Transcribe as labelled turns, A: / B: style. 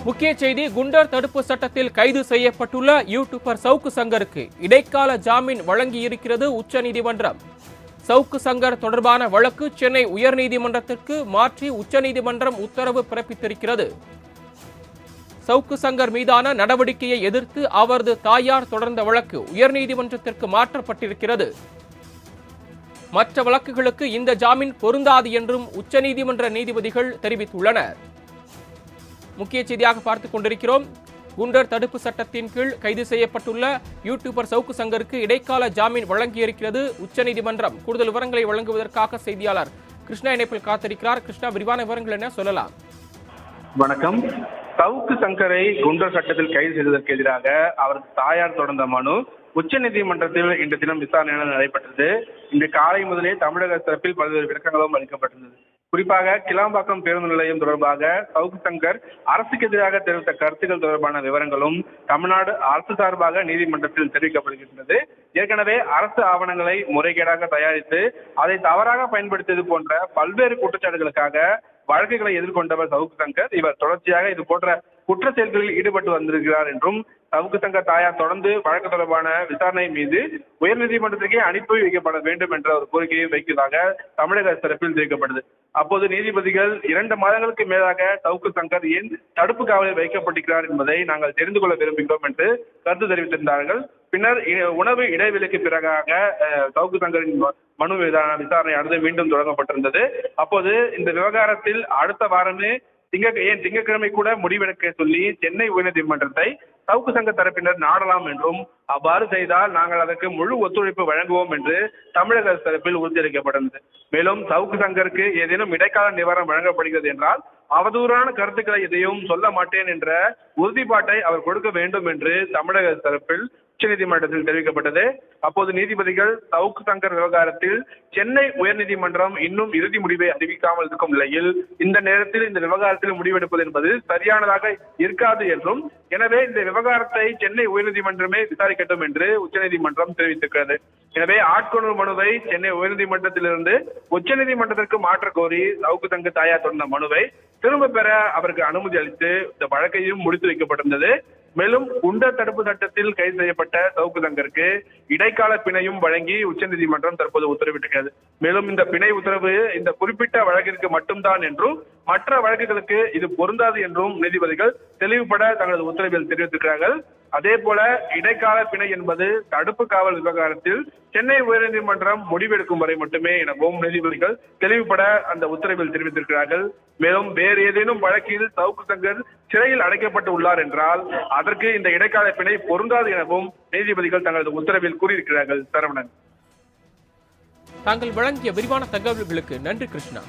A: முக்கிய செய்தி, குண்டர் தடுப்பு சட்டத்தில் கைது செய்யப்பட்டுள்ள யூடியூபர் சவுக்கு சங்கருக்கு இடைக்கால ஜாமீன் வழங்கியிருக்கிறது உச்சநீதிமன்றம். சவுக்கு சங்கர் தொடர்பான வழக்கு சென்னை உயர்நீதிமன்றத்திற்கு மாற்றி உச்சநீதிமன்றம் உத்தரவு பிறப்பித்திருக்கிறது. சவுக்கு சங்கர் மீதான நடவடிக்கையை எதிர்த்து அவரது தாயார் தொடர்ந்த வழக்கு உயர்நீதிமன்றத்திற்கு மாற்றப்பட்டிருக்கிறது. மற்ற வழக்குகளுக்கு இந்த ஜாமீன் பொருந்தாது என்றும் உச்சநீதிமன்ற நீதிபதிகள் தெரிவித்துள்ளனர். முக்கிய செய்தியாக பார்த்துக் கொண்டிருக்கிறோம். குண்டர் தடுப்பு சட்டத்தின் கீழ் கைது செய்யப்பட்டுள்ள யூடியூபர் சவுக்கு சங்கருக்கு இடைக்கால ஜாமீன் வழங்கியிருக்கிறது உச்சநீதிமன்றம். கூடுதல் விவரங்களை வழங்குவதற்காக செய்தியாளர் கிருஷ்ணா இணைப்பில் காத்திருக்கிறார். கிருஷ்ணா, விரிவான விவரங்கள் என்ன சொல்லலாம்?
B: வணக்கம். சவுக்கு சங்கரை குண்டர் சட்டத்தில் கைது செய்ததற்கு எதிராக அவரது தாயார் தொடர்ந்த மனு உச்சநீதிமன்றத்தில் இன்று தினம் விசாரணை நடைபெற்றது. இன்று காலை முதலே தமிழக தரப்பில் பல்வேறு விளக்கங்களும் அளிக்கப்பட்டது. குறிப்பாக கிளாம்பாக்கம் பேருந்து நிலையம் தொடர்பாக சவுக்கு சங்கர் அரசுக்கு எதிராக தெரிவித்த கருத்துக்கள் தொடர்பான விவரங்களும் தமிழ்நாடு அரசு சார்பாக நீதிமன்றத்தில் தெரிவிக்கப்படுகின்றது. ஏற்கனவே அரசு ஆவணங்களை முறைகேடாக தயாரித்து அதை தவறாக பயன்படுத்தியது போன்ற பல்வேறு குற்றச்சாட்டுகளுக்காக வழக்குகளை எதிர்கொண்டவர் சவுக்கு சங்கர். இவர் தொடர்ச்சியாக இது போன்ற குற்ற செயல்களில் ஈடுபட்டு வந்திருக்கிறார் என்றும் சவுக்கு சங்கர் தாயார் தொடர்ந்து வழக்கு தொடர்பான விசாரணை மீது உயர்நீதிமன்றத்திற்கே அனுப்பி வைக்கப்பட வேண்டும் என்ற ஒரு கோரிக்கையை வைக்கிறதாக தமிழக தரப்பில் தெரிவிக்கப்பட்டது. அப்போது நீதிபதிகள் 2 மாதங்களுக்கு மேலாக சவுக்கு சங்கர் ஏன் தடுப்பு காவலில் வைக்கப்பட்டிருக்கிறார் என்பதை நாங்கள் தெரிந்து கொள்ள விரும்புகிறோம் என்று கருத்து தெரிவித்திருந்தார்கள். பின்னர் உணவு இடைவெளிக்கு பிறகாக சவுக்கு சங்கரின் மனு மீதான விசாரணை அடுத்து மீண்டும் தொடங்கப்பட்டிருந்தது. அப்போது இந்த விவகாரத்தில் அடுத்த வாரமே திங்கட்கிழமை கூட முடிவெடுக்க சொல்லி சென்னை உயர்நீதிமன்றத்தை சவுக்கு சங்க தரப்பினர் நாடலாம் என்றும், அவ்வாறு செய்தால் நாங்கள் அதற்கு முழு ஒத்துழைப்பு வழங்குவோம் என்று தமிழக தரப்பில் உறுதியளிக்கப்பட்டது. மேலும் சவுக்கு சங்கருக்கு ஏதேனும் இடைக்கால நிவாரணம் வழங்கப்படுகிறது என்றால் அவதூறான கருத்துக்களை எதையும் சொல்ல மாட்டேன் என்ற உறுதிப்பாட்டை அவர் கொடுக்க வேண்டும் என்று தமிழக தரப்பில் உச்சநீதிமன்றத்தில் தெரிவிக்கப்பட்டது. அப்போது நீதிபதிகள் சவுக்கு சங்கர் விவகாரத்தில் சென்னை உயர்நீதிமன்றம் இன்னும் இறுதி முடிவை அறிவிக்காமல் இருக்கும் நிலையில் இந்த நேரத்தில் இந்த விவகாரத்தில் முடிவெடுப்பது என்பது சரியானதாக இருக்காது என்றும், எனவே இந்த விவகாரத்தை சென்னை உயர்நீதிமன்றமே விசாரிக்கட்டும் என்று உச்சநீதிமன்றம் தெரிவித்திருக்கிறது. எனவே ஆட்கொணர்வு மனுவை சென்னை உயர்நீதிமன்றத்திலிருந்து உச்சநீதிமன்றத்திற்கு மாற்ற கோரி சவுக்கு சங்கர் தாயார் தொடர்ந்த மனுவை திரும்ப பெற அவருக்கு அனுமதி அளித்து இந்த வழக்கையும் முடித்து வைக்கப்பட்டிருந்தது. மேலும் குண்டர் தடுப்பு சட்டத்தில் கைது செய்யப்பட்ட சவுக்கு சங்கருக்கு இடைக்கால பிணையும் வழங்கி உச்சநீதிமன்றம் தற்போது உத்தரவிட்டிருக்கிறது. மேலும் இந்த பிணை உத்தரவு இந்த குறிப்பிட்ட வழக்கிற்கு மட்டும்தான் என்றும் மற்ற வழக்குகளுக்கு இது பொருந்தாது என்றும் நீதிபதிகள் தெளிவுபட தங்களது உத்தரவில் தெரிவித்திருக்கிறார்கள். அதே போல இடைக்கால பிணை என்பது தடுப்பு காவல் விவகாரத்தில் சென்னை உயர்நீதிமன்றம் முடிவெடுக்கும் வரை மட்டுமே எனவும் நீதிபதிகள் தெளிவுபட அந்த உத்தரவில் தெரிவித்திருக்கிறார்கள். மேலும் வேறு ஏதேனும் வழக்கில் சவுக்கு சங்கர் சிறையில் அடைக்கப்பட்டு உள்ளார் என்றால் அதற்கு இந்த இடைக்கால பிணை பொருந்தாது எனவும் நீதிபதிகள் தங்களது உத்தரவில் கூறியிருக்கிறார்கள். சரவணன்,
A: தாங்கள் வழங்கிய விரிவான தகவல்களுக்கு நன்றி கிருஷ்ணா.